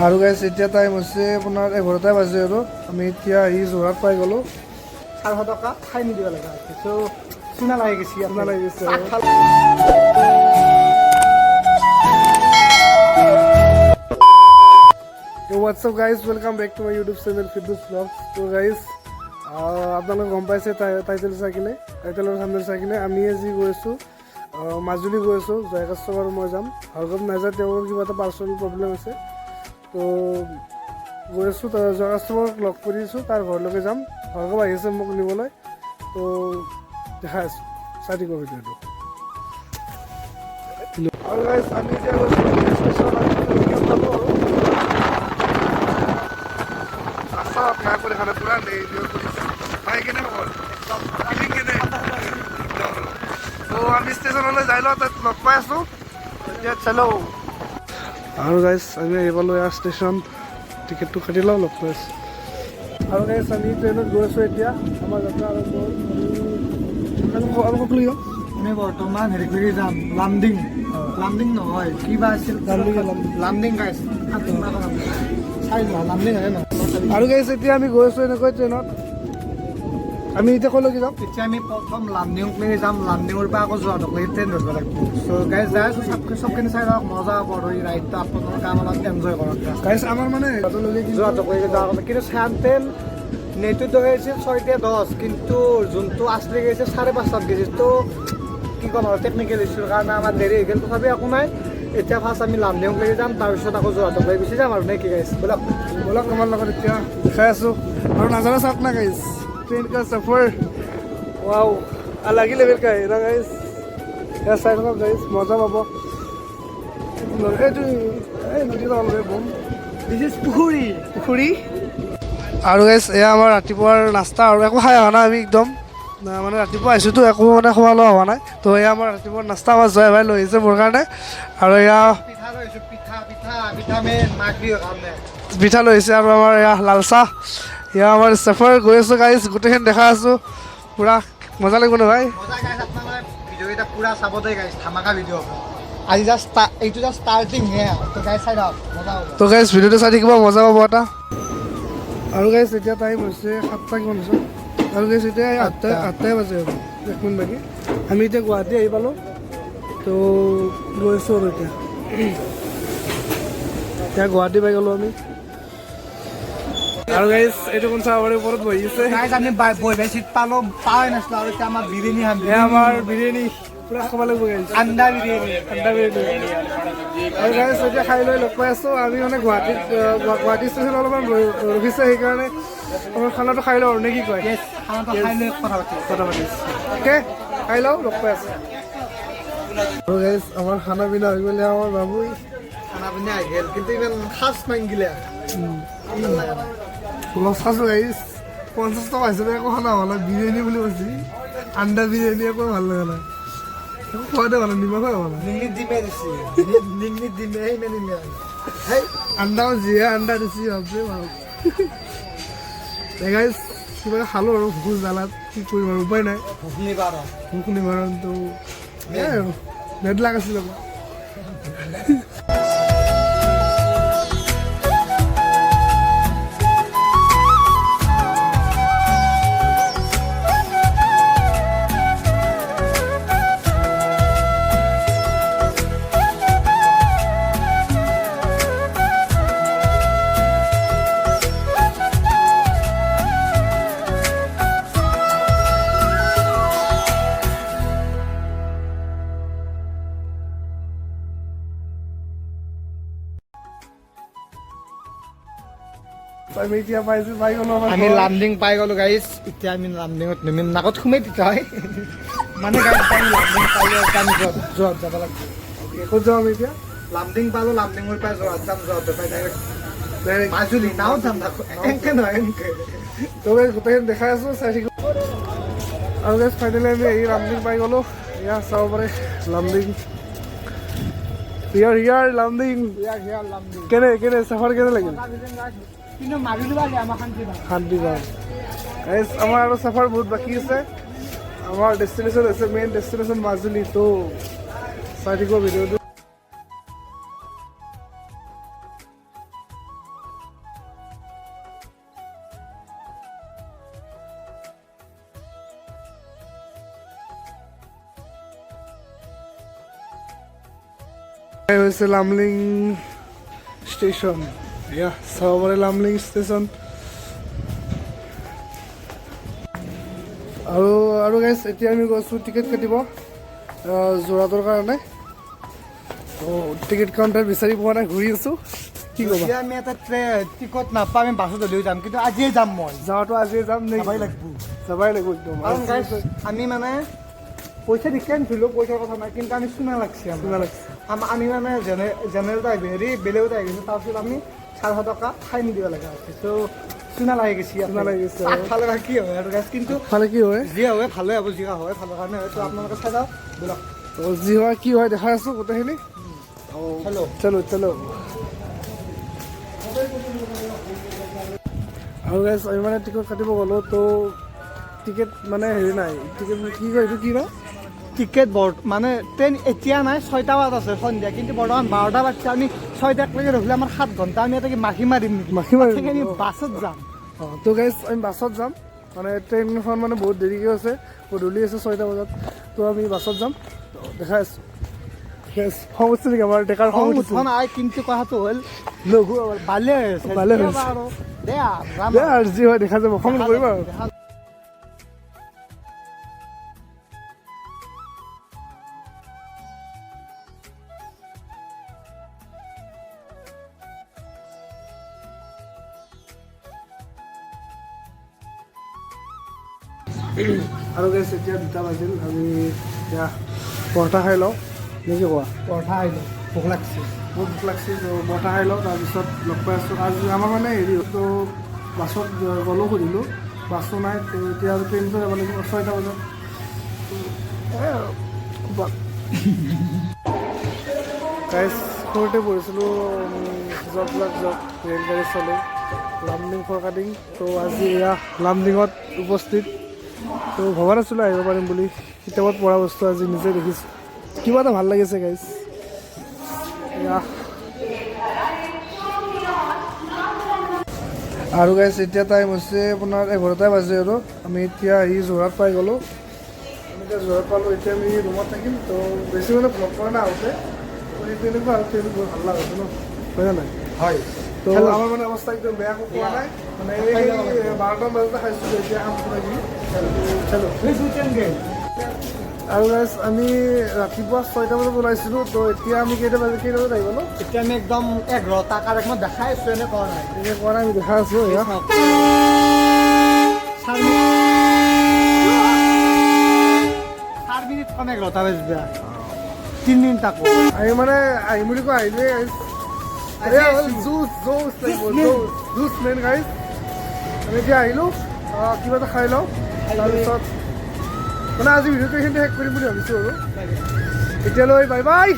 আৰু গাইছ এতিয়া টাইম হৈছে আপোনাৰ 11টা বাজে আৰু আমি এতিয়া আহি যোৰহাট পাই গ'লোঁ। 400 টকা খাই নিদিব লগা হৈছে চুনা লাগি গৈছে চুনা লাগি গৈছে what's up guys welcome back to my YouTube channel fitness blog. তো গাইজ আপোনালোকে গম পাইছে টাইটেল চাই কিনে টাইটেলৰ সামনে চাই কিনে আমি আজি গৈ আছোঁ মাজুলী গৈ আছোঁ। জয়কাষ্টক আৰু মই যাম, ভাৰ্গৱ নাযায়, তেওঁৰ কিবা এটা পাৰ্চনেল প্ৰব্লেম আছে। তো গৈ আছোঁ জয়কাষ্টক লগ কৰিছোঁ, তাৰ ঘৰলৈকে যাম। ভাৰ্গৱ আহিছে মোক নিবলৈ, তো দেখাই আছোঁ, চাই দিব ভিডিঅ'টো। আৰু গাইজ আমি এতিয়া গৈছোঁ নাই করে খানা পুরা নেই ভাই কেনে খবর ফিলিং কেনে তো আমি স্টেশনলৈ যাই লওঁ, তাত লগ পাই আছোঁ এতিয়া চলো। আৰু গাইজ আমি আহি পালোঁ ইয়াৰ ষ্টেচন, টিকেটটো কাটি লওঁ, লগ পাই আছোঁ। আৰু গাইজ আমি ট্ৰেইনত গৈ আছোঁ এতিয়া, আমাৰ যাত্ৰা আৰম্ভ হ'ল। আৰু ক'ত লৈ যাওঁ? আমি বৰ্তমান হেৰি কৰি যাম লামডিং। লামডিং নহয় কিবা আছিল লামডিং গাইছ লামডিং হয় ন। আৰু গাইছ এতিয়া আমি গৈ আছোঁ এনেকৈ ট্ৰেইনত। আমি এতিয়া ক'লৈকে যাম? এতিয়া আমি প্ৰথম লামডিংলৈকে যাম, লামডিঙৰ পৰা আকৌ যোৰহাটলৈকে ট্ৰেইন ধৰিব লাগিব। চ' গাইছ যাই আছোঁ, চবখিনি চাই লওক, মজা হ'ব এই ৰাইডটো আপোনালোকে আমাৰ লগত এনজয় কৰক। গাইছ আমাৰ মানে যোৰহাটলৈকে যোৱাৰ কথা, কিন্তু চেণ্টেন নেটটো দেখাইছিল 6:10, কিন্তু যোনটো আছলি গৈছে 5:30 গৈছে। তো কি ক'ম আৰু টেকনিকেল ইছ্যুৰ কাৰণে আমাৰ দেৰি হৈ গ'ল, তথাপি একো নাই। এতিয়া ফাৰ্ষ্ট আমি লামডিংলৈকে যাম, তাৰপিছত আকৌ যোৰহাটলৈ গুচি যাম আৰু নে কি গাইছ? ব'লক ব'লক আমাৰ লগত এতিয়া দেখাই আছোঁ। আৰু নাজানা চাওক না গাইছ, ट्रेन का सफ़र वाओ अलग ही लेवल का है ना गाइस। यार साइड में गाइस मजा पाबो। পুখুৰী আৰু গাইছ এয়া আমাৰ ৰাতিপুৱাৰ নাস্তা, আৰু একো খাই অহা নাই আমি একদম, মানে ৰাতিপুৱা আহিছোঁতো একো মানে খোৱা লোৱা হোৱা নাই। তো এয়া আমাৰ ৰাতিপুৱাৰ নাস্তা আমাৰ জয় ভাই লৈ আহিছে মোৰ কাৰণে। আৰু এয়া পিঠা লৈ আহিছে, আৰু আমাৰ এয়া লাল চাহ। এয়া আমাৰ চেফাৰ গৈ আছোঁ গাইছ, গোটেইখিনি দেখাই আছোঁ, পূৰা মজা লাগিব ন ভাই? ভিডিঅ'কেইটা পূৰা চাব দেই গাইছ, ধামাকা ভিডিঅ' হ'ব। আজি জাষ্ট এইটো জাষ্ট ষ্টাৰ্টিং হে, তো গাইছ চাই লওক, মজা হ'ব। তো গাইছ ভিডিঅ'টো চাই থাকিব, মজা পাব এটা। আৰু গাইছ এতিয়া টাইম হৈছে 7টা কিমান হৈছে, আৰু গাইছ এতিয়া 8টাই বাজে আৰু 1 মিনিট বাকী। আমি এতিয়া গুৱাহাটী আহি পালোঁ, তো গৈ আছোঁ আৰু এতিয়া গুৱাহাটী পাই গ'লোঁ আমি। আৰু গাইছ এইটো কোন চাহবাৰীৰ ওপৰত বহি আছে। গাইছ আমি বহি চিট পালোঁ, পাই নাছিলোঁ, আৰু এতিয়া আমাৰ বিৰিয়ানী খাম। আমাৰ বিৰিয়ানী পুৰা খাব লাগিব গাইছ, আণ্ডা বিৰিয়ানী। আৰু গাইছ এতিয়া খাই লৈ লগ পাই আছোঁ। আমি মানে গুৱাহাটী ষ্টেচন অলপমান ৰখিছে, সেইকাৰণে আমাৰ খানাটো খাই লওঁ আৰু নে কি কয়? খানাটো খাই লৈ কথা পাতিছোঁ। অ'কে, খাই লওঁ, লগ পাই আছোঁ। আৰু গাইছ আমাৰ খানা পিনা হৈ গ'লে, আমাৰ বাবুই খানা পিনা আহি গ'ল, কিন্তু ইমান সাজ মাংগিলে লছ খাইছোঁ গাইছ। 50 টকা হিচাপে একো খানা হোৱা নাই, বিৰিয়ানী বুলি কৈছে, আণ্ডা বিৰিয়ানী একো ভাল লগা নাই, একো খোৱাতে ভাল নাই, নিমখে হোৱা নাই। আণ্ডাও যিহে আণ্ডা দিছে ভাবছে ভাল। গাইছ কিবা খালোঁ আৰু ভোক জ্বালাত, কি কৰিম আৰু উপায় নাই, ভোক নিবাৰণটো এয়াই আৰু নেট লাগ আছিল আকৌ। আমি এতিয়া পাই গ'লোঁ, আমি লামডিং পাই গ'লোঁ গাইছ। এতিয়া আমি লামডিঙত নামিম, নাকত সোমাই দিতা হয় মানে গাইছ আমি লামডিং পালোঁ, আমি যোৰহাট যাব লাগিব। ক'ত যাওঁ আমি এতিয়া? লামডিং পালোঁ, লামডিঙৰ পৰা যোৰহাট যাম, যোৰহাটৰ পৰা ডাইৰেক্ট মাজুলী নাও যাম, এনেকৈ নহয় এনেকৈ। তো গাইছ গোটেইখিনি দেখাই আছোঁ, চাই থাকিব। আৰু গাইছ ফাইনেলি আমি এই লামডিং পাই গ'লোঁ। এয়া চাব পাৰে লামডিং, ইয়াৰ লামডিং। কেনে চাফাৰ কেনে লাগিল? কিন্তু মাজুলী বালি আমাৰ শান্তি পাম গাইছ। আমাৰ আৰু চাফাৰ বহুত বাকী আছে, আমাৰ ডেষ্টিনেশ্যন আছে, মেইন ডেষ্টিনেশ্যন মাজুলী। তো চাই থাকিব ভিডিঅ'টো। এই হৈছে লামলিং ষ্টেচন। এয়া চাব পাৰে লামলিং ষ্টেচন। আৰু গাইজ এতিয়া আমি গৈছোঁ টিকেট কাটিব যোৰহাটৰ কাৰণে। টিকেট কাউণ্টাৰ বিচাৰি পোৱা নাই, ঘূৰি আছোঁ। কি ক'বা? এতিয়া আমি এটা টিকট নাপাওঁ, আমি বাছত লৈ যাম, কিন্তু আজিয়ে যাম মই। যাওঁতো আজিয়ে যাম নে? যাবাই লাগিব একদম। কাৰণ গাইজ আমি মানে পইচা দিকে আনিছিলোঁ, পইচাৰ কথা নাই, কিন্তু আমি চুনা লাগছে। আমি মানে জেনেৰেল টাইপ হেৰি বেলেগত আহি গৈছোঁ, তাৰপিছত আমি 400 টকা ফাইন দিব লগা হৈছে। ত' চুনা লাগি গৈছে। চুনা লাগি গৈছে। আগফালে কি হয় আৰু গাইজ, কিন্তু ফালে কি হয়? যি হয় ভালে হ'ব, যি হয় ভালৰ কাৰণে হয়। ত' আপোনালোকে চাই যাওক ব'লক। যি হয় কি হয় দেখাই আছোঁ গোটেইখিনি। চলো চলো। আৰু গাইজ আমি মানে টিকট কাটিব গ'লোঁ, তো টিকেট মানে হেৰি নাই। টিকেট কি কয় এইটো কি বা? টিকেট মানে ট্ৰেইন এতিয়া নাই, 6টা বজাত আছে সন্ধিয়া, কিন্তু বৰ্তমান 12টা বাজছে। আমি 6টালৈকে ৰখিলে আমাৰ 7 ঘণ্টা আমি এটা মাখি মাৰিম নেকি? মাখি মাৰিম। সেইখিনি বাছত যাম। তো গাইজ আমি বাছত যাম, মানে ট্ৰেইনখন মানে বহুত দেৰিকৈ আছে, গধূলি আছে 6টা বজাত। তো আমি বাছত যাম, দেখাই আছোঁ। খং উঠিছে নেকি আমাৰ ডেকাৰ? খং উঠিছে নাই, কিন্তু কথাটো হ'ল লঘু ভালে হৈছে। ভালে হৈছে। আৰু যি হয় দেখা যাব, খং নকৰিবা আৰু। আৰু গাইজ এতিয়া 2টা বাজিল, আমি এতিয়া পৰঠা খাই লওঁ নেকি কোৱা? পৰঠা আহিলোঁ, ভোক লাগছে। বহুত ভোক লাগছে, তো পৰঠা খাই লওঁ, তাৰপিছত লগ পাই আছোঁ। আজি আমাৰ মানে হেৰি তো বাছত গ'লোঁ, সুধিলোঁ বাছো নাই। তো এতিয়া আৰু ট্ৰেইনটো যাব লাগিব 6টা বজাত। গাইজ সৰুতে পঢ়িছিলোঁ জব ৰেলগাড়ী চলে লামডিং ফৰকাটিং। তো আজি এয়া লামডিঙত উপস্থিত। তো ভবা নাছিলোঁ আহিব পাৰিম বুলি, কিতাপত পঢ়া বস্তু আজি নিজে দেখিছোঁ, কিবা এটা ভাল লাগিছে গাইজ। আৰু গাইজ এতিয়া টাইম হৈছে আপোনাৰ 11টা বাজে আৰু আমি এতিয়া আহি যোৰহাট পাই গ'লোঁ। আমি এতিয়া যোৰহাট পালোঁ, এতিয়া আমি ৰুমত থাকিম। তো বেছি মানে ভ্লগ কৰা নাই আহোঁতে, সেইটো এনেকুৱা আৰু ট্ৰেইন বহুত ভাল লাগিছে ন, হয় নাই? হয়। তো আমাৰ মানে অৱস্থা একদম বেয়া পোৱা নাই, মানে এই 12টা বজাতে খাইছিলোঁ, এতিয়া কাম লাগিল। আৰু গাইজ আমি ৰাতিপুৱা 6টা বজাত ওলাইছিলোঁ, তো এতিয়া আমি কেইটা বজাত আহিব ন? এতিয়া আমি একদম 11টা কাৰেক্টত দেখাই আছোঁ, এনে কৰা নাই। এতিয়া কৰা নাই, আমি দেখা আছোঁ। এয়া 4 মিনিট কম 11টা বাজিব, 3 মিনিট আকৌ। আমি মানে আহিম বুলি কৈ আহিলোৱে গাইজ। এয়া হ'ল জুচ লাগিব, জুচ মেইন গাইজ। আমি এতিয়া আহিলোঁ, কিবা এটা খাই লওঁ, তাৰপিছত মানে আজি ভিডিঅ'টো এইখিনিতে শেষ কৰিম বুলি ভাবিছোঁ আৰু। এতিয়ালৈ বাই বাই।